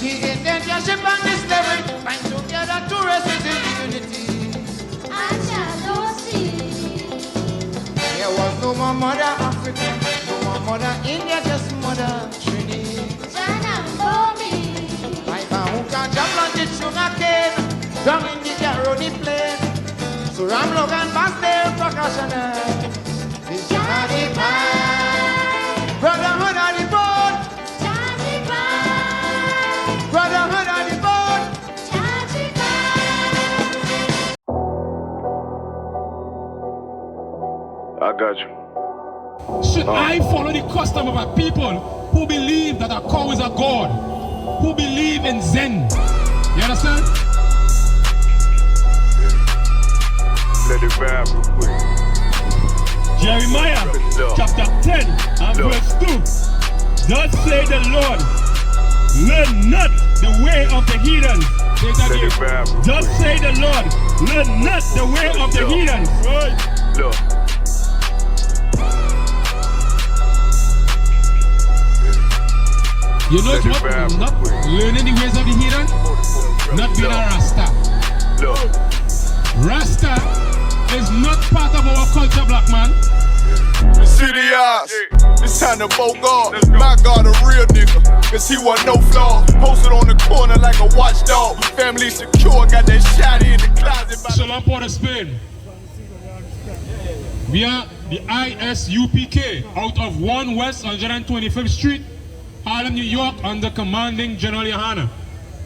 The endangership and the slavery bind together two races in unity. I shall not see. There was no more mother Africa, no more mother India, just mother Trinity. My Bahuka jam planted sugar cane down in the Jaroni plain. So Ram Logan back there for Kashana. The Shadi Pie, brotherhood on the board. Shadi Pie, Brotherhood on the board. Shadi Pie. I got you. Should I follow the custom of a people who believe that a cow is a god, who believe in Zen? You understand? Let it vibe real quick. Jeremiah chapter 10 and verse 2. Thus say the Lord, learn not the way of the heathens. Let it vibe real Thus quick. say the Lord, learn not the way of the heathens. Look. You know Let it what? vibe Not real quick. learning the ways of the heathen, not being a Rasta. Look. Rasta is not part of our culture, black man. City eyes, it's time to vote God. My God, a real nigga, cause he want no flaw. Posted on the corner like a watchdog. Family secure, got that shotty in the closet. Shalom, Port of Spain. We are the I.S.U.P.K. out of 1 West 125th Street, Harlem, New York, under commanding General YAHANNA.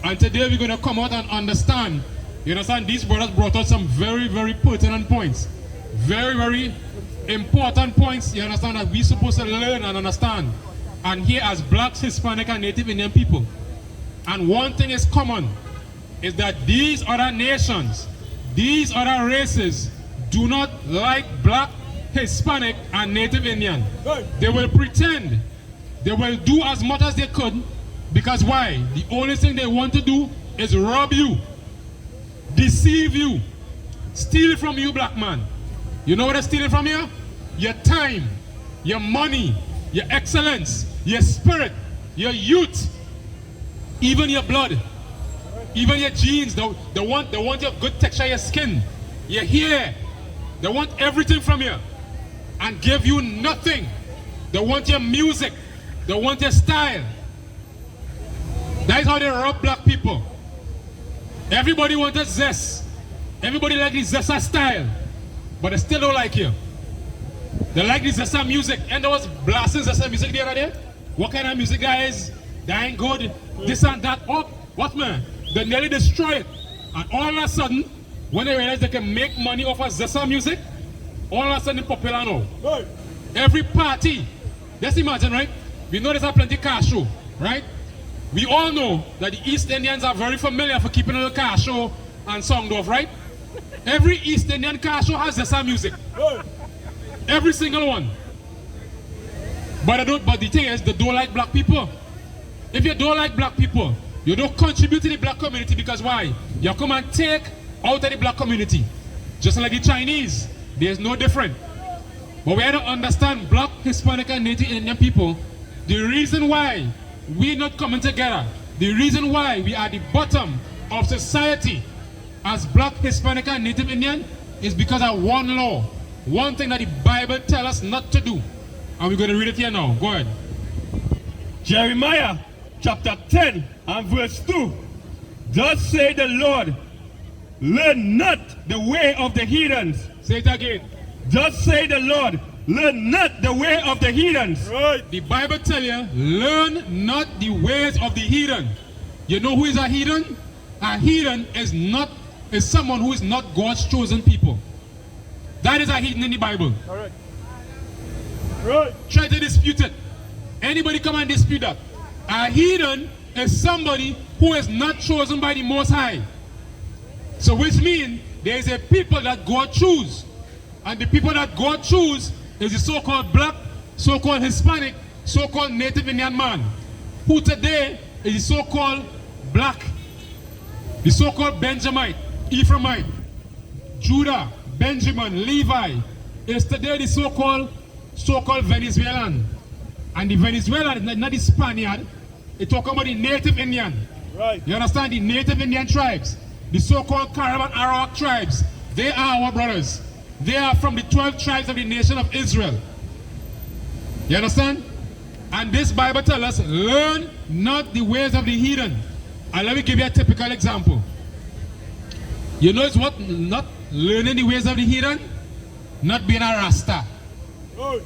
And today we're going to come out and understand. You understand, these brothers brought out some very, very pertinent points. Very, very important points, you understand, that we're supposed to learn and understand. And here as blacks, Hispanic, and Native Indian people. And one thing is common, is that these other nations, these other races, do not like black, Hispanic, and Native Indian. They will pretend. They will do as much as they could, because why? The only thing they want to do is rob you, deceive you, steal from you, black man. You know what they're stealing from you? Your time, your money, your excellence, your spirit, your youth, even your blood, even your genes. They want your good texture, your skin, your hair. They want everything from you and give you nothing. They want your music. They want your style. That is how they rob black people. Everybody wants a zest. Everybody like the Zessa style, but they still don't like you. They like the Zessa music. And there was blasting Zessa music the other day. What kind of music, guys? That ain't good. This and that. Oh, what, man? They nearly destroy it. And all of a sudden, when they realize they can make money off of Zessa music, all of a sudden it's popular now. Every party. Just imagine, right? We know there's a plenty car show, right? We all know that the East Indians are very familiar for keeping on the car show and song off, right? Every East Indian car show has Zessa music. Every single one. But the thing is, they don't like black people. If you don't like black people, you don't contribute to the black community, because why? You come and take out of the black community. Just like the Chinese, there's no different. But we have to understand black, Hispanic, and Native Indian people. The reason why we're not coming together, the reason why we are at the bottom of society as black, Hispanic, and Native Indian is because of one law. One thing that the Bible tells us not to do. And we're going to read it here now. Go ahead. Jeremiah chapter 10 and verse 2. Thus say the Lord, learn not the way of the heathens. Say it again. Thus say the Lord, learn not the way of the heathens. Right. The Bible tells you, learn not the ways of the heathen. You know who is a heathen? A heathen is someone who is not God's chosen people. That is a heathen in the Bible. All right. Right. Try to dispute it. Anybody come and dispute that? A heathen is somebody who is not chosen by the Most High. So which means there is a people that God choose. And the people that God choose is the so-called black, so-called Hispanic, so-called Native Indian man, who today is the so-called black, the so-called Benjamite, Ephraimite, Judah, Benjamin, Levi, is today the so-called Venezuelan. And the Venezuelan is not the Spaniard, it's talking about the Native Indian. Right. You understand? The native Indian tribes, the so-called Carib and Arawak tribes, they are our brothers. They are from the 12 tribes of the nation of Israel. You understand? And this Bible tells us, learn not the ways of the heathen. And let me give you a typical example. You know it's what? Not learning the ways of the heathen? Not being a Rasta. Right.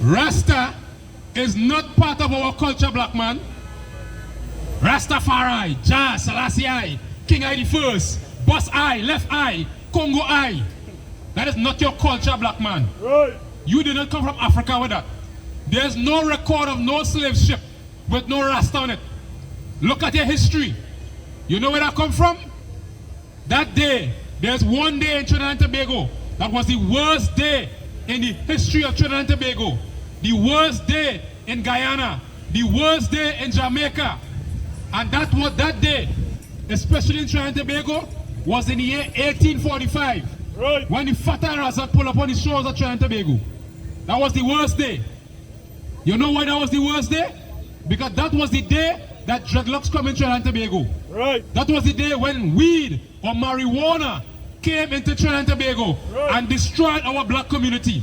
Rasta is not part of our culture, black man. Rastafari, Jah, Selassie I, King I the First, Boss I, Left I, Congo I. That is not your culture, black man. Right. You did not come from Africa with that. There's no record of no slave ship with no Rasta on it. Look at your history. You know where that come from? That day, there's one day in Trinidad and Tobago that was the worst day in the history of Trinidad and Tobago. The worst day in Guyana. The worst day in Jamaica. And that was that day, especially in Trinidad and Tobago, was in the year 1845. Right. When the Fatah Razak pulled up on the shores of Trinidad and Tobago. That was the worst day. You know why that was the worst day? Because that was the day that dreadlocks come in Trinidad and Tobago. Right. That was the day when weed or marijuana came into Trinidad and Tobago and destroyed our black community.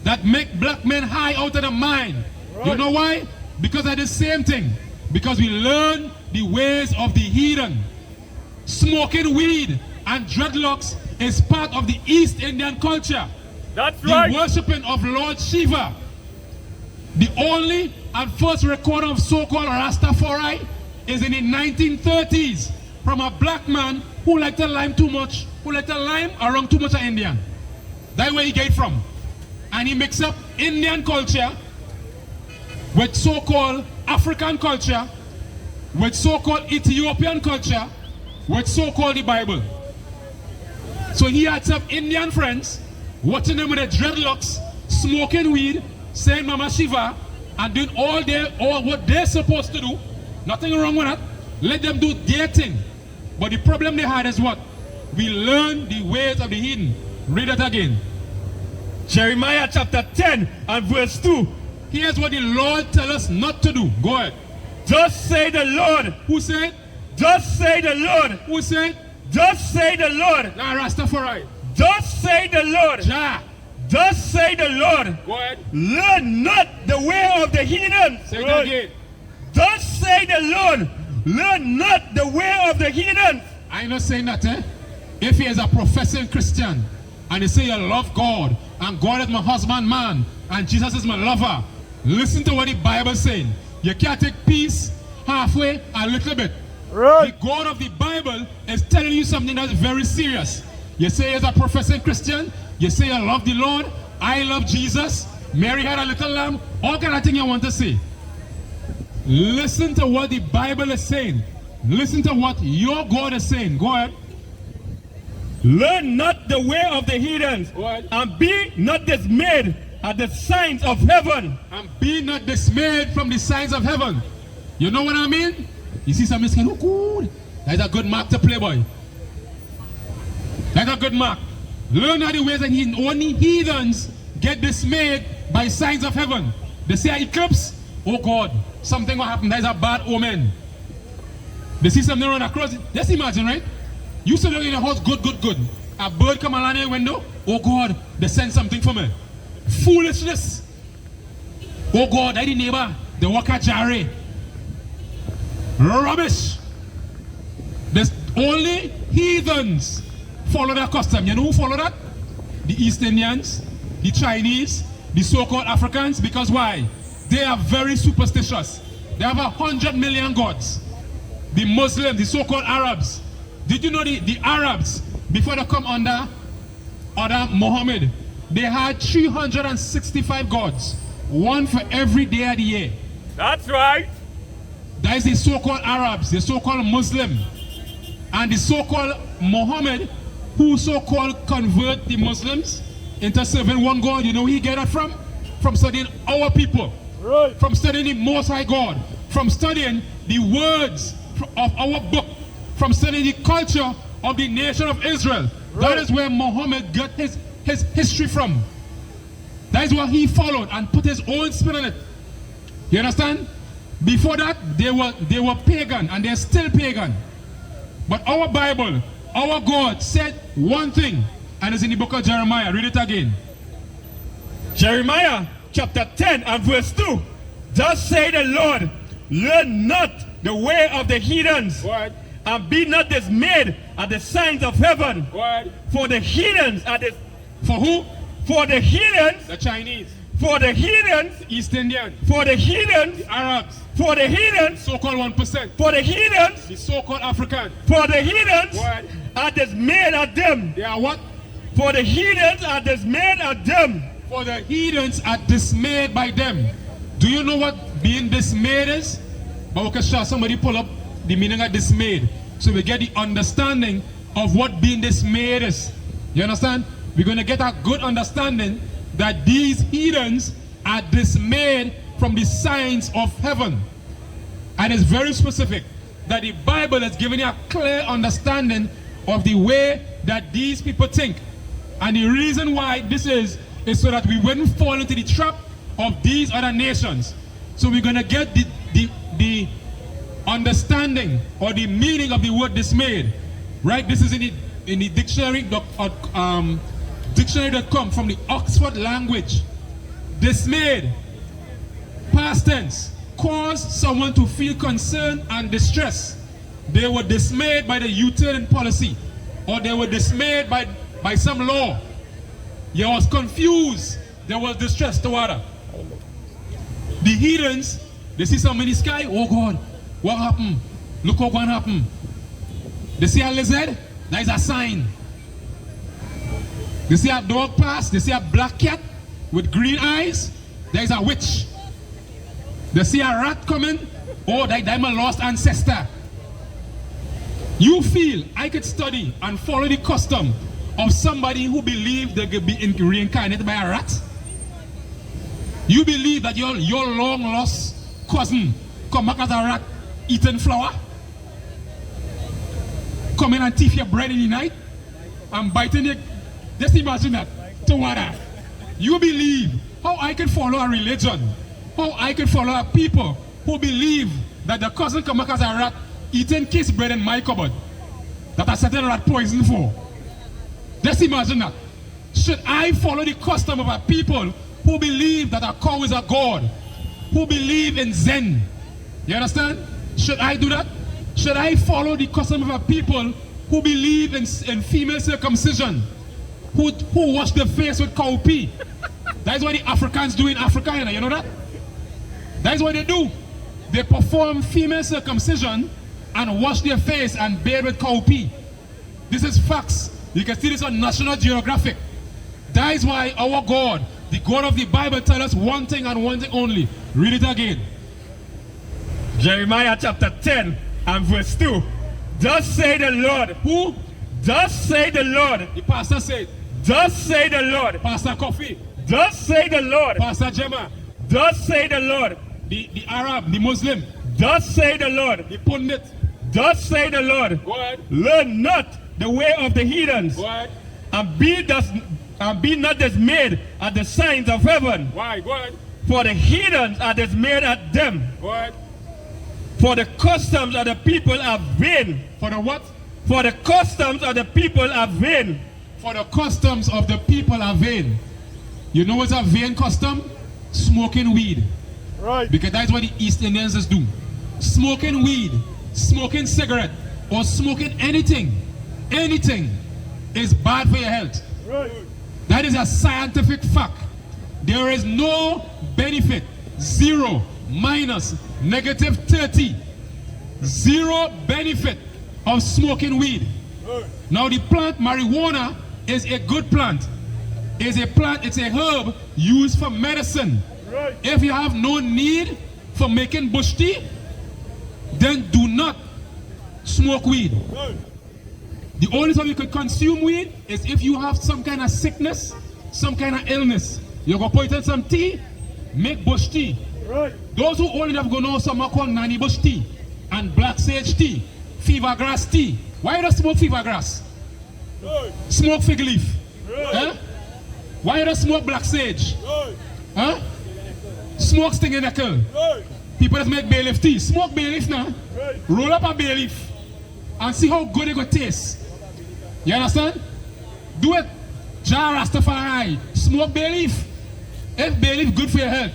That make black men high out of their mind. You know why? Because of the same thing. Because we learn the ways of the heathen. Smoking weed and dreadlocks is part of the East Indian culture. That's The right. worshipping of Lord Shiva. The only and first record of so-called Rastafari is in the 1930s from a black man who liked to lime too much, who liked to lime around too much of Indian. That's where he get from. And he mixed up Indian culture with so-called African culture, with so-called Ethiopian culture, with so-called the Bible. So he had some Indian friends, watching them with their dreadlocks, smoking weed, saying Mama Shiva, and doing all what they're supposed to do. Nothing wrong with that. Let them do their thing. But the problem they had is what? We learn the ways of the heathen. Read it again. Jeremiah chapter 10 and verse 2. Here's what the Lord tells us not to do. Go ahead. Thus say the Lord. Who said? Thus say the Lord. Who said? Thus say the Lord. Nah, Rastafari. Thus say the Lord. Jah. Thus say the Lord. Go ahead. Learn not the way of the heathen. Say that again. Thus say the Lord. Learn not the way of the heathen. I'm not saying that, eh? If he is a professing Christian and he say, I love God and God is my husband man and Jesus is my lover, listen to what the Bible is saying. You can't take peace halfway, a little bit. Right. The God of the Bible is telling you something that's very serious. You say as a professing Christian, you say I love the Lord, I love Jesus, Mary had a little lamb, all kind of thing you want to say. Listen to what the Bible is saying. Listen to what your God is saying. Go ahead. Learn not the way of the heathens, Go ahead. and be not dismayed at the signs of heaven. And be not dismayed from the signs of heaven. You know what I mean? You see something saying, oh good. That's a good mark to play, boy. That's a good mark. Learn not the ways of heathen. Only heathens get dismayed by signs of heaven. They see an eclipse. Oh God, something will happen. That is a bad omen. They see something run across. Just imagine, right? You sit down in your house, good. A bird come along your window. Oh God, they send something for me. Foolishness. Oh God, I the neighbor, they walk a jarre. Rubbish. There's only heathens follow that custom. You know who follow that? The East Indians, the Chinese, the so-called Africans. Because why? They are very superstitious. They have 100 million gods. The Muslims, the so-called Arabs. Did you know the Arabs, before they come under Muhammad, they had 365 gods. One for every day of the year. That's right. That is the so-called Arabs, the so-called Muslim. And the so-called Muhammad, who so-called convert the Muslims into serving one God. You know where he get that from? From studying our people. Right. From studying the Most High God. From studying the words of our book. From studying the culture of the nation of Israel. Right. That is where Muhammad got his history from. That is what he followed and put his own spin on it. You understand? Before that, they were pagan and they're still pagan. But our Bible, our God said one thing, and it's in the book of Jeremiah. Read it again. Jeremiah chapter 10 and verse 2. Thus say the Lord, learn not the way of the heathens, Word. and be not dismayed at the signs of heaven. Word. For the heathens are the For who? for the heathens, The Chinese, for the heathens, East Indian, for the heathens, Arabs, for the heathens, so-called 1%, for the heathens, the so-called African. for the heathens Word. are dismayed at them. They are what? For the heathens are dismayed at them. For the heathens are dismayed by them. Do you know what being dismayed is? But we can show somebody pull up the meaning of dismayed, so we get the understanding of what being dismayed is. You understand? We're going to get a good understanding that these heathens are dismayed from the signs of heaven. And it's very specific that the Bible has given you a clear understanding of the way that these people think. And the reason why this is so that we wouldn't fall into the trap of these other nations. So we're going to get the understanding or the meaning of the word dismayed. Right? This is in the dictionary.com from the Oxford language. Dismayed, past tense, caused someone to feel concern and distress. They were dismayed by the U-turn policy, or they were dismayed by some law. You was confused. There was distress to water. The heathens, they see something in the sky. Oh God, what happened? Look what going to happen. They see a lizard. That is a sign. They see a dog pass. They see a black cat with green eyes. There is a witch. They see a rat coming. Oh, that's my lost ancestor. You feel I could study and follow the custom of somebody who believed they could be reincarnated by a rat? You believe that your long lost cousin come back as a rat eating flour? Come in and thief your bread in the night and biting it? Just imagine that. To water. You believe how I can follow a religion, how I can follow a people who believe that the cousin come back as a rat eating kiss bread in my cupboard that I set a rat poison for. Just imagine that. Should I follow the custom of a people who believe that a cow is a god, who believe in Zen? You understand? Should I do that? Should I follow the custom of a people who believe in female circumcision, who wash their face with cow pee? That's what the Africans do in Africa, you know that? That's what they do. They perform female circumcision and wash their face and bathe with cow pee. This is facts. You can see this on National Geographic. That is why our God, the God of the Bible, tells us one thing and one thing only. Read it again. Jeremiah chapter 10 and verse 2. Thus say the Lord. Who? Thus say the Lord. The pastor said. Thus say the Lord. Pastor Kofi. Thus say the Lord. Pastor Gemma. Thus say the Lord. The Arab, the Muslim. Thus say the Lord. The pundit. Thus say the Lord. Go ahead. Learn not the way of the heathens, Go ahead. and be not dismayed at the signs of heaven. Why? Go ahead. For the heathens are dismayed at them. Go ahead. For the customs of the people are vain. For the what? For the customs of the people are vain. For the customs of the people are vain. You know what's a vain custom? Smoking weed. Right. Because that's what the East Indians do. Smoking weed, smoking cigarette, or smoking anything is bad for your health. Right. That is a scientific fact. There is no benefit. 0, minus, negative 30. 0 benefit of smoking weed. Right. Now the plant marijuana is a good plant. It's a plant, it's a herb used for medicine. Right. If you have no need for making bush tea, then do not smoke weed. Right. The only time you could consume weed is if you have some kind of sickness, some kind of illness. You go put in some tea, make bush tea. Right. Those who only have gone know some called nanny bush tea and black sage tea, fever grass tea. Why you don't smoke fever grass? Right. Smoke fig leaf. Right. Huh? Why you don't smoke black sage? Right. Huh? Smoke stinging nickel. Right. People that make bay leaf tea. Smoke bay leaf now. Roll up a bay leaf and see how good it will taste. You understand? Do it. Jah Rastafari. Smoke bay leaf. If bay leaf good for your health,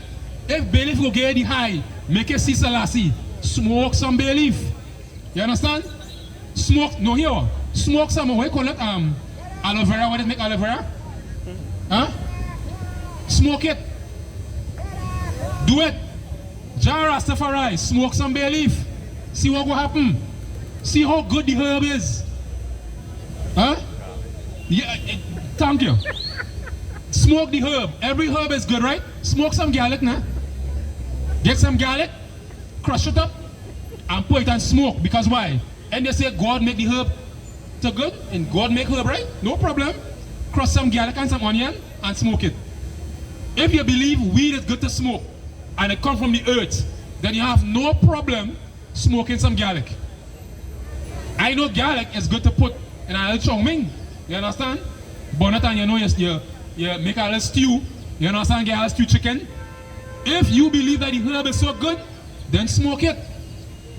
if bay leaf will get the high, make it see Selassie. Smoke some bay leaf. You understand? Smoke, no here. Smoke some, what you call it? Aloe vera, what is it make aloe vera? Huh? Smoke it. Do it. Jah Rastafari, smoke some bay leaf. See what will happen. See how good the herb is. Huh? Yeah, thank you. Smoke the herb. Every herb is good, right? Smoke some garlic now. Get some garlic, crush it up, and put it and smoke. Because why? And they say God make the herb to good, and God make herb right? No problem. Crush some garlic and some onion and smoke it. If you believe weed is good to smoke, and it comes from the earth, then you have no problem smoking some garlic. I know garlic is good to put in a little chow mein. You understand? Burn it and you know you make a little stew. You understand? Get a little stew chicken. If you believe that the herb is so good, then smoke it.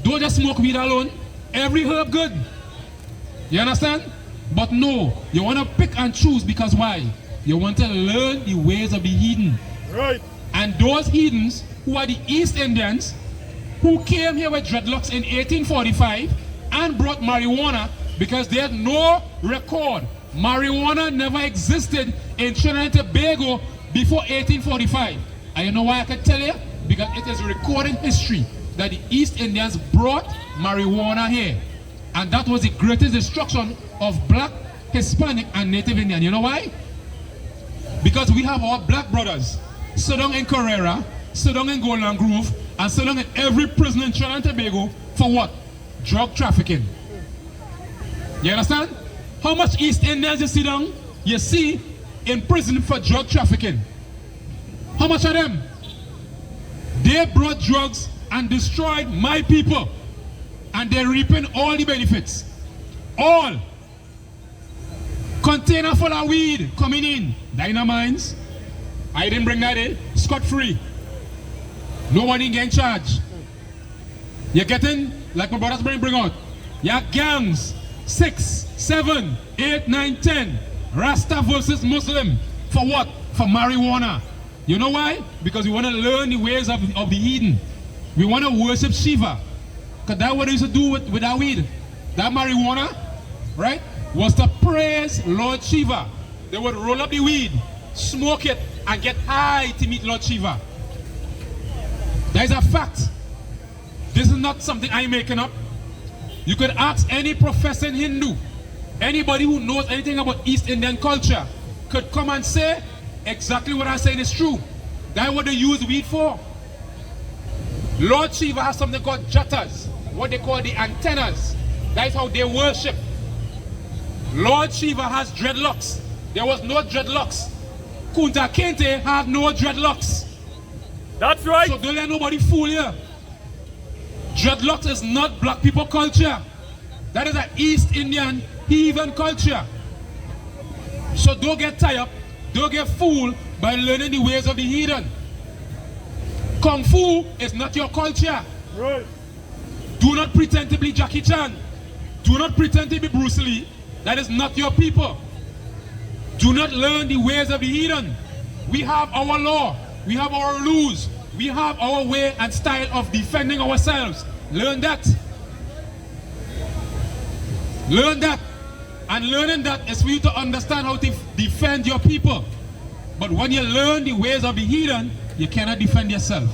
Don't just smoke weed alone. Every herb good. You understand? But no, you want to pick and choose because why? You want to learn the ways of the heathen. Right. And those heathens who are the East Indians who came here with dreadlocks in 1845 and brought marijuana because they had no record. Marijuana never existed in Trinidad and Tobago before 1845. And you know why I can tell you? Because it is recorded history that the East Indians brought marijuana here. And that was the greatest destruction of black, Hispanic, and Native Indian. You know why? Because we have our black brothers sit down in Carrera, sit down in Golden Grove, and sit down in every prison in Trinidad and Tobago for what? Drug trafficking. You understand? How much East Indians you see down, you see in prison for drug trafficking? How much of them? They brought drugs and destroyed my people. And they're reaping all the benefits. All. Container full of weed coming in. Dynamines. I didn't bring that in. Scot-free. Nobody getting charged. You're getting, like my brothers bring out, you have gangs. 6, 7, 8, 9, 10. Rasta versus Muslim. For what? For marijuana. You know why? Because we want to learn the ways of the heathen. We want to worship Shiva. Because that's what they used to do with that weed. That marijuana, right, was to praise Lord Shiva. They would roll up the weed, smoke it, and get high to meet Lord Shiva. That is a fact. This is not something I'm making up. You could ask any professing Hindu, anybody who knows anything about East Indian culture, could come and say exactly what I'm saying is true. That's what they use weed for. Lord Shiva has something called jatas, what they call the antennas. That's how they worship. Lord Shiva has dreadlocks. There was no dreadlocks. Kunta Kinte had no dreadlocks. That's right. So don't let nobody fool you. Dreadlocks is not black people culture. That is an East Indian heathen culture. So don't get tied up, don't get fooled by learning the ways of the heathen. Kung Fu is not your culture. Right. Do not pretend to be Jackie Chan. Do not pretend to be Bruce Lee. That is not your people. Do not learn the ways of the heathen. We have our law. We have our rules. We have our way and style of defending ourselves. Learn that. Learn that. And learning that is for you to understand how to defend your people. But when you learn the ways of the heathen, you cannot defend yourself.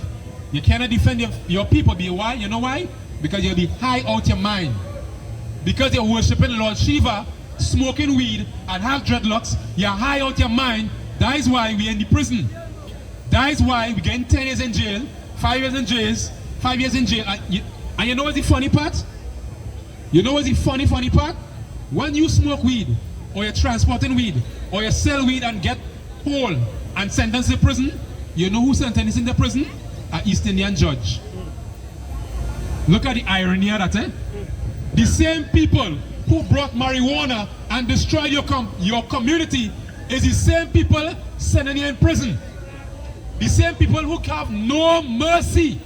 You cannot defend your people. Why? You know why? Because you'll be high out your mind. Because you're worshiping Lord Shiva, smoking weed, and have dreadlocks, you're high out your mind. That is why we're in the prison. That is why we're getting 10 years in jail, 5 years in jail, 5 years in jail. And you know what's the funny part? You know what's the funny part? When you smoke weed, or you're transporting weed, or you sell weed and get hold and sentenced to prison, you know who sentenced in the prison? An East Indian judge. Look at the irony of that, eh? The same people who brought marijuana and destroyed your community is the same people sending you in prison. The same people who have no mercy.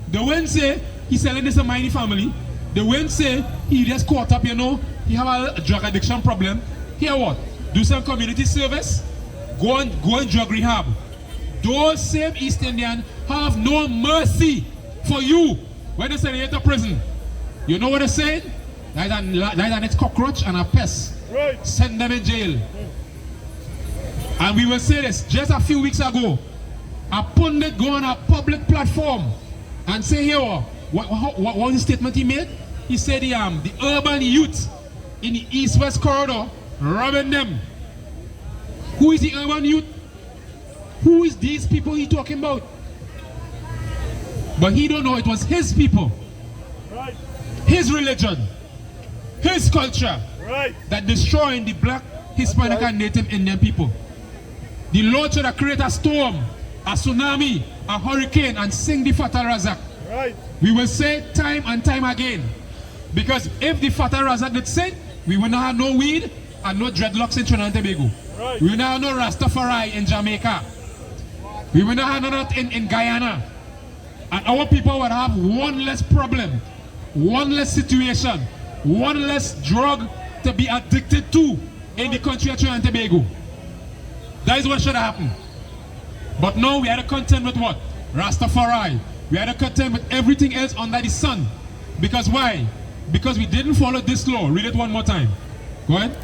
The one say he's selling this to mining family. The one say he just caught up, you know, he have a drug addiction problem. Here what? Do some community service, go and drug rehab. Those same East Indians have no mercy for you when they send you to prison. You know what they're saying? Like an it's cockroach and a pest. Right. Send them in jail. And we will say this, just a few weeks ago, a pundit go on a public platform and say here, what was the statement he made? He said the urban youth in the east-west corridor robbing them. Who is the urban youth? Who is these people he talking about? But he don't know it was his people, Right. his religion, his culture Right. that destroying the black, Hispanic and Native Indian people. The Lord should have created a storm, a tsunami, a hurricane and sing the Fatal Razak. Right. We will say time and time again. Because if the Fatal Razak did sing, we will not have no weed and no dreadlocks in Trinidad and Tobago. Right. We will not have no Rastafari in Jamaica. We will not have none in Guyana. And our people would have one less problem, one less situation, one less drug to be addicted to in the country of Trinidad and Tobago. That is what should have happened. But now we had to contend with what? Rastafari. We had to contend with everything else under the sun. Because why? Because we didn't follow this law. Read it one more time. Go ahead.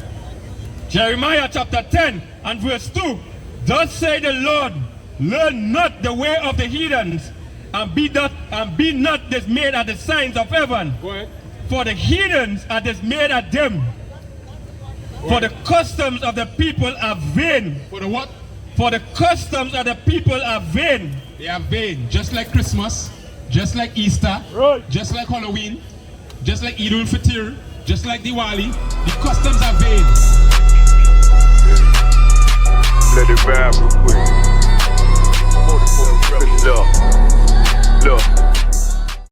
Jeremiah chapter 10 and verse 2. Thus say the Lord, learn not the way of the heathens, and be not dismayed at the signs of heaven. Go ahead. For the heathens are dismayed at them. For the customs of the people are vain. For the what? For the customs of the people are vain. They are vain. Just like Christmas, just like Easter, Right. just like Halloween, just like Eid al-Fitr, just like Diwali. The customs are vain. Let it vibe real quick.